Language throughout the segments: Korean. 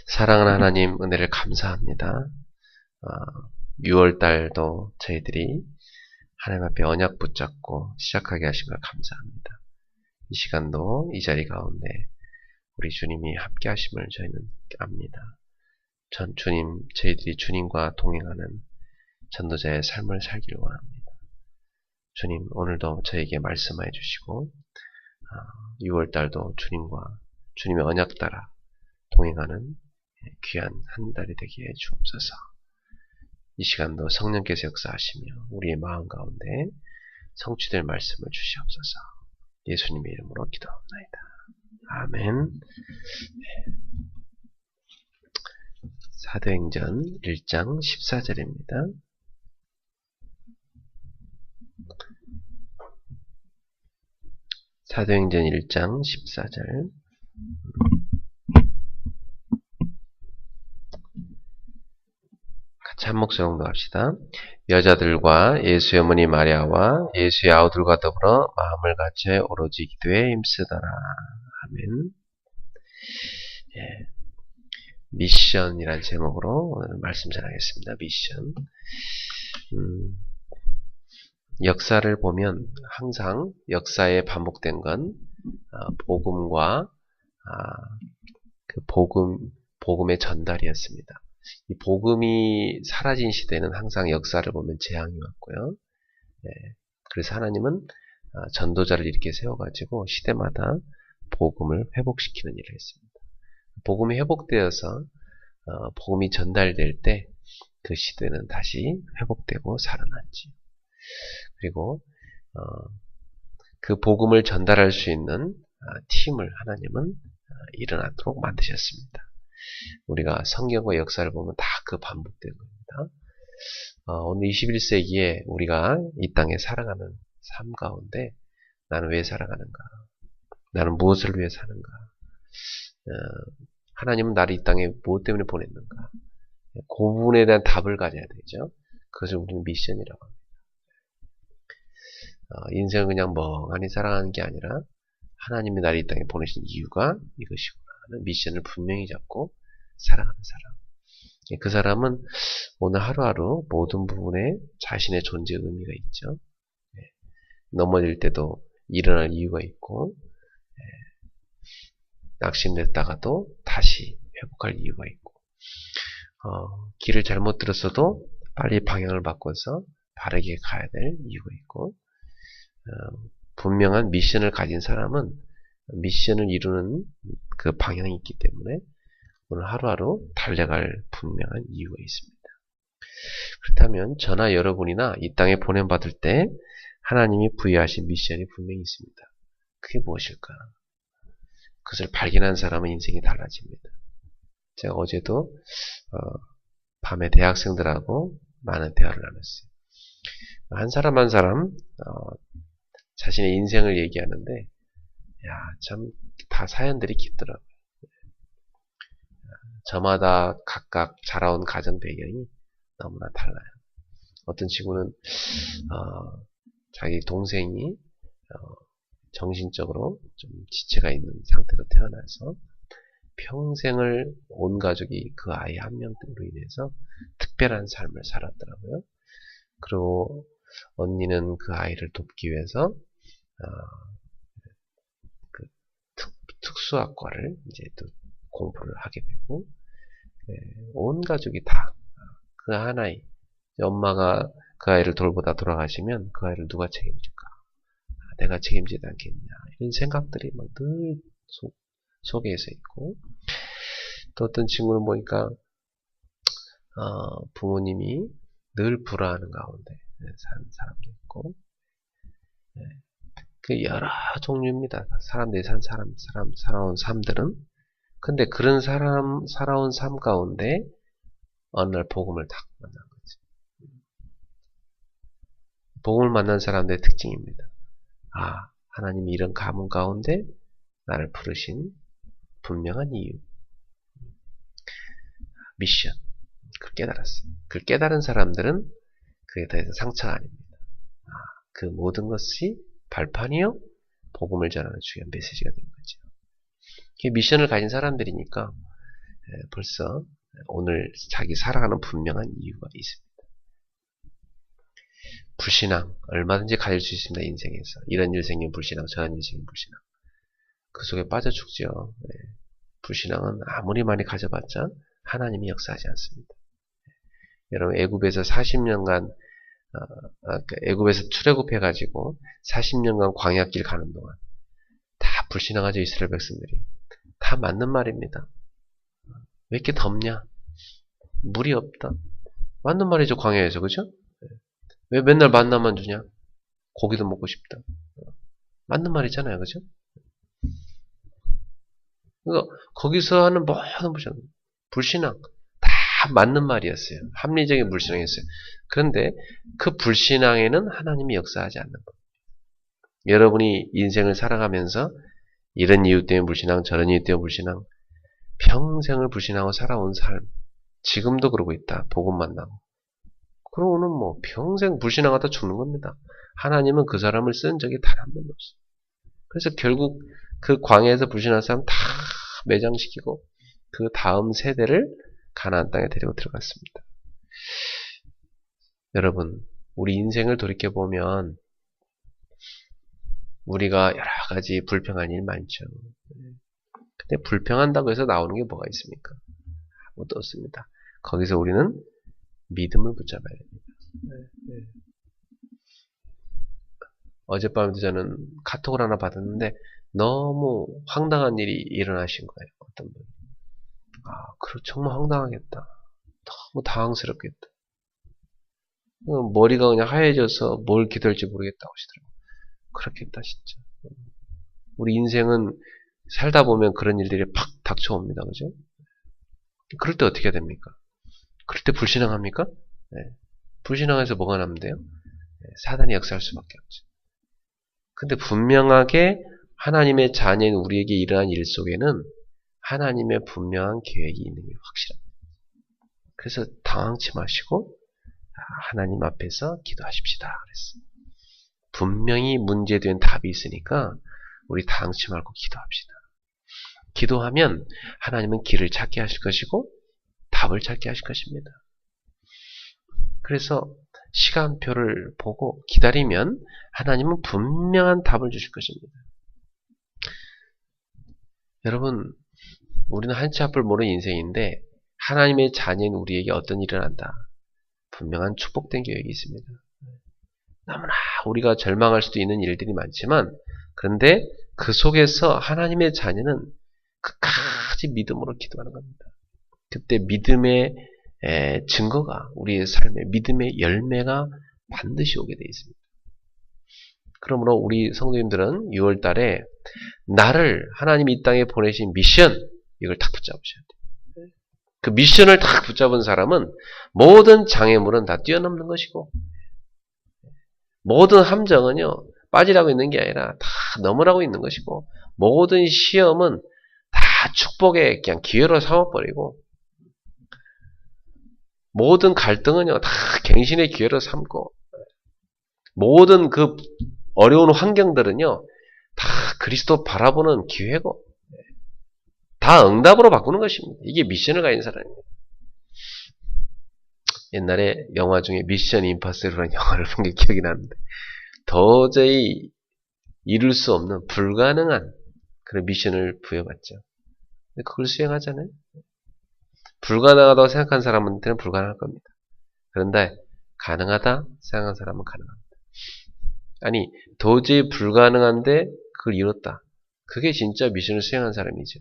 사랑하는 하나님 은혜를 감사합니다. 6월달도 저희들이 하나님 앞에 언약 붙잡고 시작하게 하신 걸 감사합니다. 이 시간도 이 자리 가운데 우리 주님이 함께 하심을 저희는 압니다. 저희들이 주님과 동행하는 전도자의 삶을 살기를 원합니다. 주님, 오늘도 저에게 말씀해 주시고 6월달도 주님의 언약 따라 동행하는 귀한 한 달이 되게 해 주옵소서. 이 시간도 성령께서 역사하시며 우리의 마음 가운데 성취될 말씀을 주시옵소서. 예수님의 이름으로 기도합니다. 아멘. 사도행전 1장 14절입니다. 사도행전 1장 14절. 같이 한 목소리 공독합시다. 여자들과 예수의 어머니 마리아와 예수의 아우들과 더불어 마음을 같이 오로지 기도에 힘쓰더라. 아멘. 미션이란 제목으로 오늘 말씀 전하겠습니다. 미션. 역사를 보면 항상 역사에 반복된 건 복음과 그 복음의 전달이었습니다. 이 복음이 사라진 시대는 항상 역사를 보면 재앙이 왔고요. 그래서 하나님은 전도자를 이렇게 세워가지고 시대마다 복음을 회복시키는 일을 했습니다. 복음이 회복되어서 복음이 전달될 때 그 시대는 다시 회복되고 살아났지. 그리고 그 복음을 전달할 수 있는 팀을 하나님은 일어나도록 만드셨습니다. 우리가 성경과 역사를 보면 다 그 반복된 겁니다. 오늘 21세기에 우리가 이 땅에 살아가는 삶 가운데 나는 왜 살아가는가? 나는 무엇을 위해 사는가? 하나님은 나를 이 땅에 무엇 때문에 보냈는가? 그 부분에 대한 답을 가져야 되죠. 그것을 우리는 미션이라고 합니다. 인생을 그냥 멍하니 살아가는 게 아니라 하나님이 나를 이 땅에 보내신 이유가 이것이구나 하는 미션을 분명히 잡고 살아가는 사람. 그 사람은 오늘 하루하루 모든 부분에 자신의 존재 의미가 있죠. 넘어질 때도 일어날 이유가 있고 낙심됐다가도 다시 회복할 이유가 있고 길을 잘못 들었어도 빨리 방향을 바꿔서 바르게 가야 될 이유가 있고 분명한 미션을 가진 사람은 미션을 이루는 그 방향이 있기 때문에 오늘 하루하루 달려갈 분명한 이유가 있습니다. 그렇다면 저나 여러분이나 이 땅에 보냄받을 때 하나님이 부여하신 미션이 분명히 있습니다. 그게 무엇일까? 그것을 발견한 사람은 인생이 달라집니다. 제가 어제도 밤에 대학생들하고 많은 대화를 나눴어요. 한 사람 한 사람 자신의 인생을 얘기하는데 참 다 사연들이 깊더라고요. 저마다 각각 자라온 가정 배경이 너무나 달라요. 어떤 친구는 자기 동생이 정신적으로 좀 지체가 있는 상태로 태어나서 평생을 온 가족이 그 아이 한 명으로 인해서 특별한 삶을 살았더라고요. 그리고 언니는 그 아이를 돕기 위해서 그 특수학과를 이제 또 공부를 하게 되고 온 가족이 다 그 하나의 엄마가 그 아이를 돌보다 돌아가시면 그 아이를 누가 책임질까? 내가 책임지지 않겠냐? 이런 생각들이 막 늘 속에서 있고 또 어떤 친구는 보니까 부모님이 늘 불화하는 가운데 사는 사람도 있고 그 여러 종류입니다. 사람들이 살아온 삶들은 근데 그런 살아온 삶 가운데 어느 날 복음을 딱 만난 거지. 복음을 만난 사람들의 특징입니다. 하나님이 이런 가문 가운데 나를 부르신 분명한 이유. 미션. 그걸 깨달았어요. 그걸 깨달은 사람들은 그게 더 이상 상처가 아닙니다. 그 모든 것이 발판이요? 복음을 전하는 중요한 메시지가 된 거죠. 미션을 가진 사람들이니까 벌써 오늘 자기 살아가는 분명한 이유가 있습니다. 불신앙 얼마든지 가질 수 있습니다. 인생에서 이런 일 생긴 불신앙, 저런 일 생긴 불신앙, 그 속에 빠져 죽죠. 불신앙은 아무리 많이 가져봤자 하나님이 역사하지 않습니다. 여러분 애굽에서 40년간 애굽에서 출애굽해가지고 40년간 광야길 가는 동안 다 불신앙하죠. 이스라엘 백성들이. 다 맞는 말입니다. 왜 이렇게 덥냐? 물이 없다. 맞는 말이죠. 광야에서. 그죠? 왜 맨날 만나만 주냐? 고기도 먹고 싶다. 맞는 말이잖아요. 그죠? 그러니까 거기서 하는 모든 불신앙 다 맞는 말이었어요. 합리적인 불신앙이었어요. 그런데 그 불신앙에는 하나님이 역사하지 않는 것. 여러분이 인생을 살아가면서 이런 이유 때문에 불신앙, 저런 이유 때문에 불신앙, 평생을 불신하고 살아온 삶, 지금도 그러고 있다. 복음 만나고. 그러고는 뭐 평생 불신앙하다 죽는 겁니다. 하나님은 그 사람을 쓴 적이 단 한 번도 없어요. 그래서 결국 그 광야에서 불신한 사람 다 매장시키고 그 다음 세대를 가나안 땅에 데리고 들어갔습니다. 여러분, 우리 인생을 돌이켜보면 우리가 여러 가지 불평한 일 많죠. 근데 불평한다고 해서 나오는 게 뭐가 있습니까? 아무것도 없습니다. 거기서 우리는 믿음을 붙잡아야 됩니다. 어젯밤에도 저는 카톡을 하나 받았는데 너무 황당한 일이 일어나신 거예요. 어떤 분이. 정말 황당하겠다. 너무 당황스럽겠다. 머리가 그냥 하얘져서 뭘 기도할지 모르겠다고 하시더라고요. 그렇겠다 진짜. 우리 인생은 살다 보면 그런 일들이 팍 닥쳐옵니다. 그죠? 그럴 때 어떻게 됩니까? 그럴 때 불신앙합니까? 불신앙해서 뭐가 남면 돼요? 사단이 역사할 수밖에 없죠. 근데 분명하게 하나님의 자녀인 우리에게 일어난 일 속에는 하나님의 분명한 계획이 있는 게 확실합니다. 그래서 당황치 마시고 하나님 앞에서 기도하십시다 그랬어요. 분명히 문제된 답이 있으니까 우리 당황치 말고 기도합시다. 기도하면 하나님은 길을 찾게 하실 것이고 답을 찾게 하실 것입니다. 그래서 시간표를 보고 기다리면 하나님은 분명한 답을 주실 것입니다. 여러분, 우리는 한치 앞을 모르는 인생인데 하나님의 자녀인 우리에게 어떤 일이 일어난다. 분명한 축복된 계획이 있습니다. 너무나 우리가 절망할 수도 있는 일들이 많지만 그런데 그 속에서 하나님의 자녀는 끝까지 믿음으로 기도하는 겁니다. 그때 믿음의 증거가 우리의 삶에 믿음의 열매가 반드시 오게 되어 있습니다. 그러므로 우리 성도님들은 6월 달에 나를 하나님이 이 땅에 보내신 미션 이걸 딱 붙잡으셔야 돼요. 그 미션을 딱 붙잡은 사람은 모든 장애물은 다 뛰어넘는 것이고 모든 함정은요 빠지라고 있는 게 아니라 다 넘으라고 있는 것이고 모든 시험은 다 축복의 그냥 기회로 삼아버리고 모든 갈등은요 다 갱신의 기회로 삼고 모든 그 어려운 환경들은요 다 그리스도 바라보는 기회고 다 응답으로 바꾸는 것입니다. 이게 미션을 가진 사람입니다. 옛날에 영화 중에 미션 임파서블이라는 영화를 본 게 기억이 나는데 도저히 이룰 수 없는 불가능한 그런 미션을 부여받죠. 근데 그걸 수행하잖아요. 불가능하다고 생각한 사람한테는 불가능할 겁니다. 그런데 가능하다 생각한 사람은 가능합니다. 아니 도저히 불가능한데 그걸 이뤘다. 그게 진짜 미션을 수행한 사람이죠.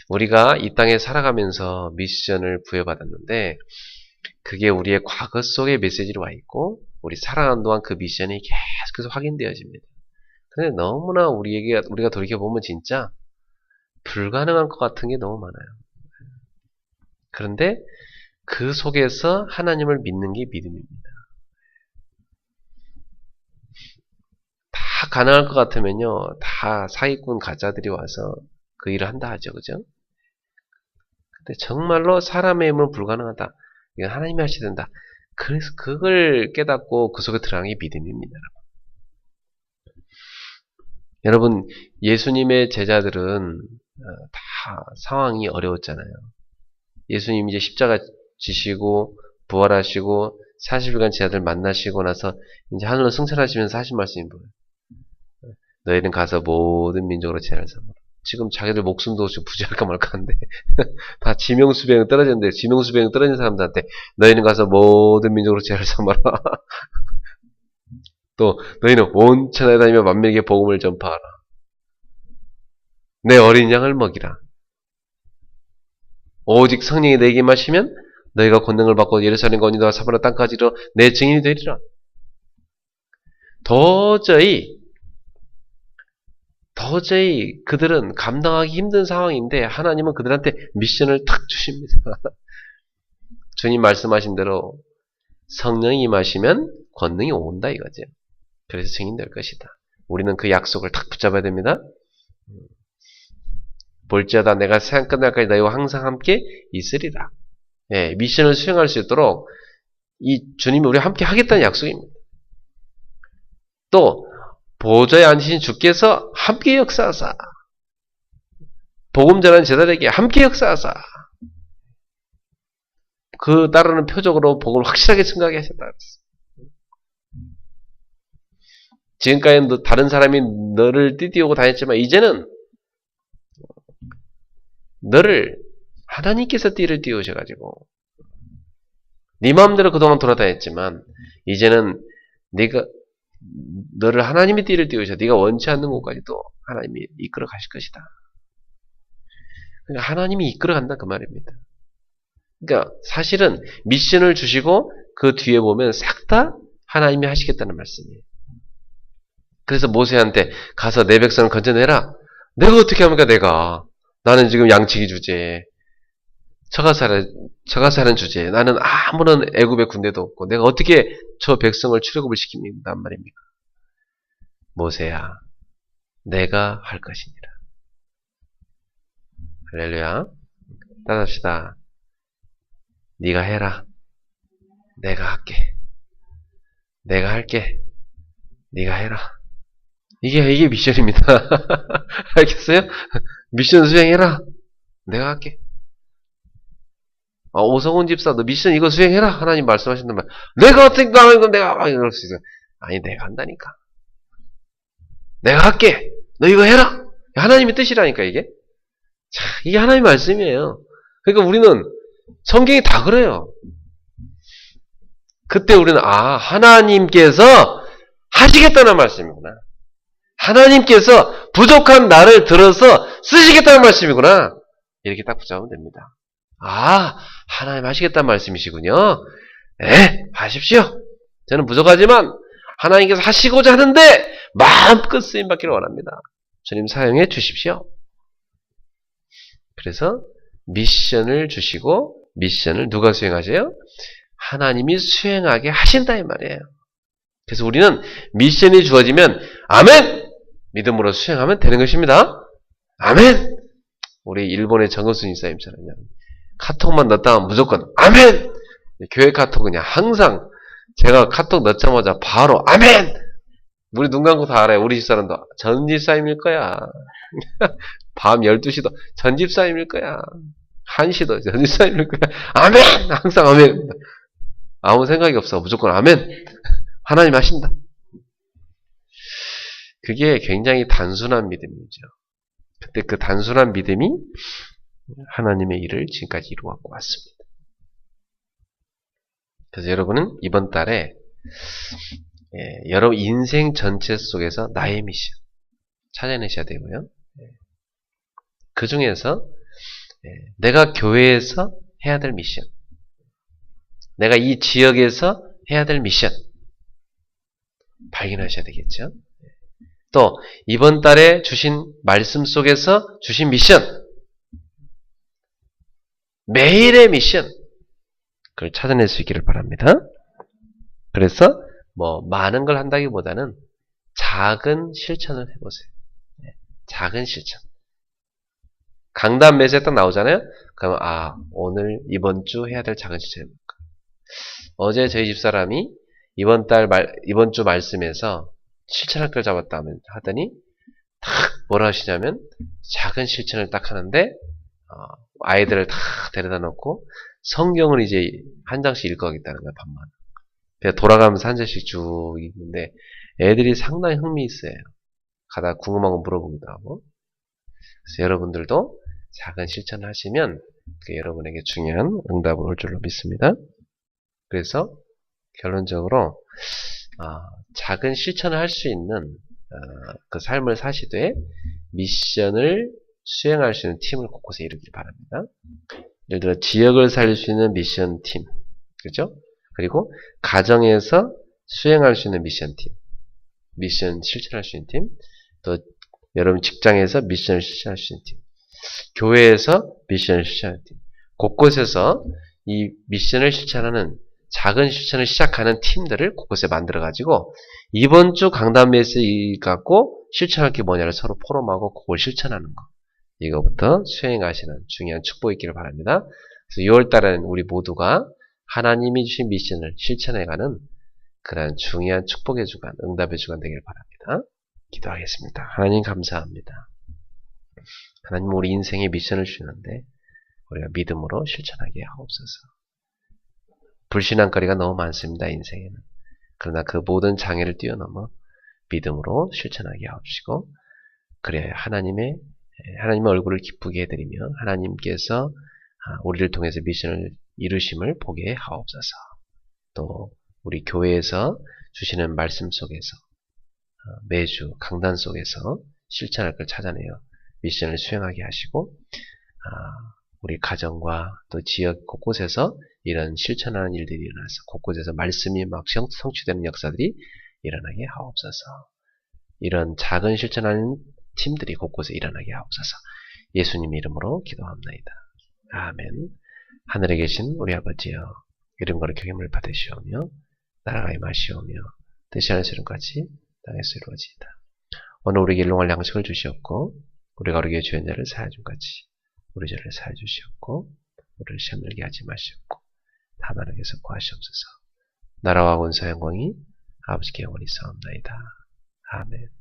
우리가 이 땅에 살아가면서 미션을 부여받았는데 그게 우리의 과거 속에 메시지로 와 있고 우리 살아가는 동안 그 미션이 계속해서 확인되어집니다. 근데 너무나 우리가 돌이켜보면 진짜 불가능한 것 같은 게 너무 많아요. 그런데 그 속에서 하나님을 믿는 게 믿음입니다. 다 가능할 것 같으면요 다 사기꾼 가짜들이 와서 그 일을 한다 하죠. 그죠? 근데 정말로 사람의 힘은 불가능하다. 이건 하나님이 하셔야 된다. 그래서 그걸 깨닫고 그 속에 들어가는 게 믿음입니다. 여러분 예수님의 제자들은 다 상황이 어려웠잖아요. 예수님 이제 십자가 지시고 부활하시고 40일간 제 아들 만나시고 나서 이제 하늘로 승천하시면서 하신 말씀이 뭐예요? 너희는 가서 모든 민족으로 제를 삼아라. 지금 자기들 목숨도 지금 부지할까 말까 한데 다 지명수배행 떨어졌는데 지명수배행 떨어진 사람들한테 너희는 가서 모든 민족으로 제를 삼아라. 또 너희는 온 천하에 다니며 만민에게 복음을 전파하라. 내 어린 양을 먹이라. 오직 성령이 내게 임하시면 너희가 권능을 받고 예루살렘과 온유다와 사마리아 땅까지로 내 증인이 되리라. 도저히 그들은 감당하기 힘든 상황인데 하나님은 그들한테 미션을 탁 주십니다. 주님 말씀하신 대로 성령이 임하시면 권능이 온다 이거죠. 그래서 증인될 것이다. 우리는 그 약속을 탁 붙잡아야 됩니다. 볼지어다 내가 세상 끝날까지 너희와 항상 함께 있으리라. 예, 미션을 수행할 수 있도록 이 주님이 우리와 함께 하겠다는 약속입니다. 또 보좌에 앉으신 주께서 함께 역사하사 복음 전하는 제자들에게 함께 역사하사 그 따르는 표적으로 복음을 확실하게 증가하게 하셨다. 지금까지는 다른 사람이 너를 띠띠우고 다녔지만 이제는 너를 하나님께서 띠를 띄우셔가지고 네 마음대로 그동안 돌아다녔지만 이제는 네가 너를 하나님이 띠를 띄우셔 네가 원치 않는 곳까지도 하나님이 이끌어 가실 것이다. 그러니까 하나님이 이끌어 간다 그 말입니다. 그러니까 사실은 미션을 주시고 그 뒤에 보면 싹 다 하나님이 하시겠다는 말씀이에요. 그래서 모세한테 가서 내 백성을 건져내라. 내가 어떻게 합니까 내가. 나는 지금 양치기 주제에 처가 사는 주제에 나는 아무런 애굽의 군대도 없고 내가 어떻게 저 백성을 출애굽을 시킵니까 말입니까. 모세야 내가 할 것이니라. 할렐루야. 따라합시다. 네가 해라. 내가 할게. 내가 할게. 네가 해라. 이게 미션입니다. 알겠어요? 미션 수행해라. 내가 할게. 오성훈 집사, 너 미션 이거 수행해라. 하나님 말씀하신단 말. 내가 어떻게 하는 건 내가 이럴 수 있어. 아니, 내가 한다니까. 내가 할게. 너 이거 해라. 하나님의 뜻이라니까, 이게. 자, 이게 하나님의 말씀이에요. 그러니까 우리는 성경이 다 그래요. 그때 우리는, 하나님께서 하시겠다는 말씀이구나. 하나님께서 부족한 나를 들어서 쓰시겠다는 말씀이구나. 이렇게 딱 붙잡으면 됩니다. 하나님 하시겠다는 말씀이시군요. 네, 하십시오. 저는 부족하지만 하나님께서 하시고자 하는데 마음껏 쓰임받기를 원합니다. 주님 사용해 주십시오. 그래서 미션을 주시고 미션을 누가 수행하세요? 하나님이 수행하게 하신다 이 말이에요. 그래서 우리는 미션이 주어지면 아멘! 믿음으로 수행하면 되는 것입니다. 아멘! 우리 일본의 정은순 이사님처럼 카톡만 넣었다 하면 무조건 아멘! 교회 카톡 그냥 항상 제가 카톡 넣자마자 바로 아멘! 우리 눈 감고 다 알아요. 우리 집사람도 전 집사님일 거야. 밤 12시도 전 집사님일 거야. 1시도 전 집사님일 거야. 아멘! 항상 아멘! 아무 생각이 없어. 무조건 아멘! 하나님 하신다. 그게 굉장히 단순한 믿음이죠. 그때 그 단순한 믿음이 하나님의 일을 지금까지 이루어갖고 왔습니다. 그래서 여러분은 이번 달에 여러분 인생 전체 속에서 나의 미션 찾아내셔야 되고요. 그 중에서 내가 교회에서 해야 될 미션, 내가 이 지역에서 해야 될 미션 발견하셔야 되겠죠. 또 이번 달에 주신 말씀 속에서 주신 미션, 매일의 미션, 그걸 찾아낼 수 있기를 바랍니다. 그래서 많은 걸 한다기보다는 작은 실천을 해보세요. 작은 실천. 강단 매주에 딱 나오잖아요. 그러면 오늘 이번 주 해야 될 작은 실천이 뭘까? 어제 저희 집사람이 이번 주 말씀에서 실천할 걸 잡았다 하더니 뭐라 하시냐면 작은 실천을 딱 하는데 아이들을 다 데려다 놓고 성경을 이제 한 장씩 읽어가겠다는 거야, 밤마다. 그냥 돌아가면서 한 장씩 쭉 읽는데 애들이 상당히 흥미 있어요. 가다 궁금한 거 물어보기도 하고. 그래서 여러분들도 작은 실천을 하시면 그게 여러분에게 중요한 응답을 올 줄로 믿습니다. 그래서 결론적으로 작은 실천을 할 수 있는 그 삶을 사시되 미션을 수행할 수 있는 팀을 곳곳에 이루길 바랍니다. 예를 들어 지역을 살릴 수 있는 미션 팀, 그렇죠? 그리고 가정에서 수행할 수 있는 미션 팀, 미션 실천할 수 있는 팀, 또 여러분 직장에서 미션을 실천할 수 있는 팀, 교회에서 미션을 실천하는 팀, 곳곳에서 이 미션을 실천하는 작은 실천을 시작하는 팀들을 곳곳에 만들어가지고 이번 주 강단 베이스 갖고 실천할 게 뭐냐를 서로 포럼하고 그걸 실천하는 거. 이거부터 수행하시는 중요한 축복이 있기를 바랍니다. 그래서 6월달에는 우리 모두가 하나님이 주신 미션을 실천해가는 그런 중요한 축복의 주간, 응답의 주간 되기를 바랍니다. 기도하겠습니다. 하나님 감사합니다. 하나님 우리 인생에 미션을 주시는데 우리가 믿음으로 실천하게 하옵소서. 불신앙거리가 너무 많습니다. 인생에는. 그러나 그 모든 장애를 뛰어넘어 믿음으로 실천하게 하옵시고 그래야 하나님의 얼굴을 기쁘게 해드리며 하나님께서 우리를 통해서 미션을 이루심을 보게 하옵소서. 또 우리 교회에서 주시는 말씀 속에서 매주 강단 속에서 실천할 걸 찾아내어 미션을 수행하게 하시고 우리 가정과 또 지역 곳곳에서 이런 실천하는 일들이 일어나서 곳곳에서 말씀이 막 성취되는 역사들이 일어나게 하옵소서. 이런 작은 실천하는 팀들이 곳곳에 일어나게 하옵소서. 예수님 이름으로 기도합나이다. 아멘. 하늘에 계신 우리 아버지여, 이름과 경험을 받으시오며 나라가 임하시오며 뜻이 하늘에서 이룬같이 땅에서 이루어지이다. 오늘 우리에게 일용할 양식을 주시옵고 우리가 우리에게 죄인 자를 사하여 준 같이 우리 죄를 사하여 주시옵고 우리를 시험 들게 하지 마시옵고 다만 하나님께서 구하시옵소서. 나라와 권세 영광이 아버지께 영원히 있사옵나이다. 아멘.